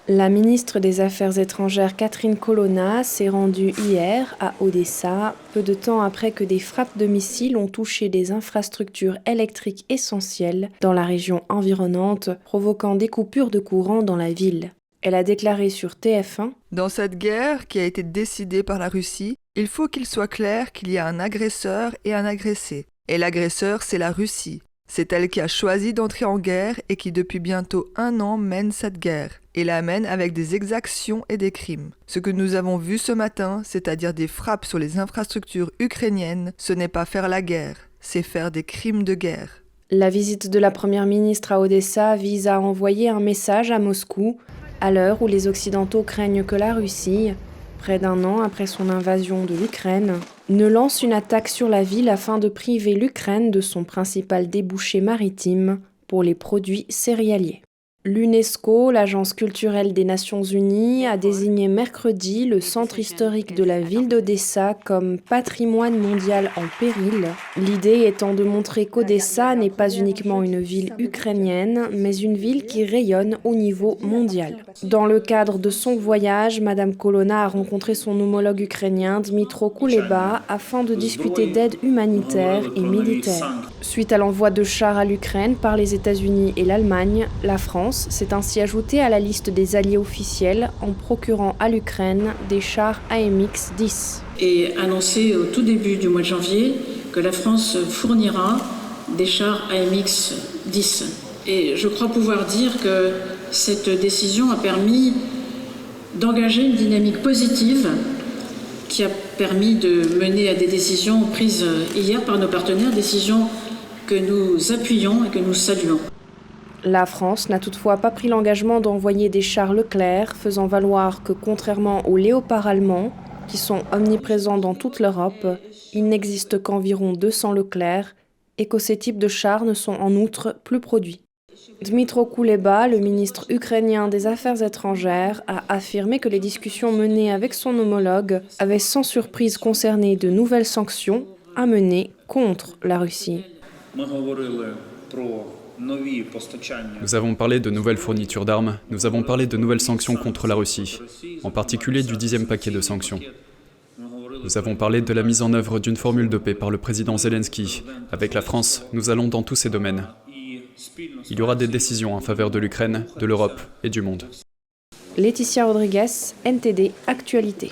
La ministre des Affaires étrangères Catherine Colonna s'est rendue hier à Odessa, peu de temps après que des frappes de missiles ont touché des infrastructures électriques essentielles dans la région environnante, provoquant des coupures de courant dans la ville. Elle a déclaré sur TF1 : Dans cette guerre qui a été décidée par la Russie, il faut qu'il soit clair qu'il y a un agresseur et un agressé. Et l'agresseur, c'est la Russie. C'est elle qui a choisi d'entrer en guerre et qui depuis bientôt 1 an mène cette guerre, et la mène avec des exactions et des crimes. Ce que nous avons vu ce matin, c'est-à-dire des frappes sur les infrastructures ukrainiennes, ce n'est pas faire la guerre, c'est faire des crimes de guerre. La visite de la première ministre à Odessa vise à envoyer un message à Moscou, à l'heure où les Occidentaux craignent que la Russie, près d'1 an après son invasion de l'Ukraine, ne lance une attaque sur la ville afin de priver l'Ukraine de son principal débouché maritime pour les produits céréaliers. L'UNESCO, l'Agence culturelle des Nations Unies, a désigné mercredi le centre historique de la ville d'Odessa comme patrimoine mondial en péril, l'idée étant de montrer qu'Odessa n'est pas uniquement une ville ukrainienne, mais une ville qui rayonne au niveau mondial. Dans le cadre de son voyage, Madame Colonna a rencontré son homologue ukrainien Dmytro Kuleba afin de discuter d'aide humanitaire et militaire. Suite à l'envoi de chars à l'Ukraine par les États-Unis et l'Allemagne, la France s'est ainsi ajoutée à la liste des alliés officiels en procurant à l'Ukraine des chars AMX-10. Et annoncé au tout début du mois de janvier que la France fournira des chars AMX-10. Et je crois pouvoir dire que cette décision a permis d'engager une dynamique positive qui a permis de mener à des décisions prises hier par nos partenaires, décisions que nous appuyons et que nous saluons. La France n'a toutefois pas pris l'engagement d'envoyer des chars Leclerc, faisant valoir que, contrairement aux léopards allemands, qui sont omniprésents dans toute l'Europe, il n'existe qu'environ 200 Leclerc et que ces types de chars ne sont en outre plus produits. Dmytro Kuleba, le ministre ukrainien des Affaires étrangères, a affirmé que les discussions menées avec son homologue avaient sans surprise concerné de nouvelles sanctions à mener contre la Russie. Nous avons parlé de nouvelles fournitures d'armes, nous avons parlé de nouvelles sanctions contre la Russie, en particulier du 10e paquet de sanctions. Nous avons parlé de la mise en œuvre d'une formule de paix par le président Zelensky. Avec la France, nous allons dans tous ces domaines. Il y aura des décisions en faveur de l'Ukraine, de l'Europe et du monde. Laetitia Rodriguez, NTD Actualité.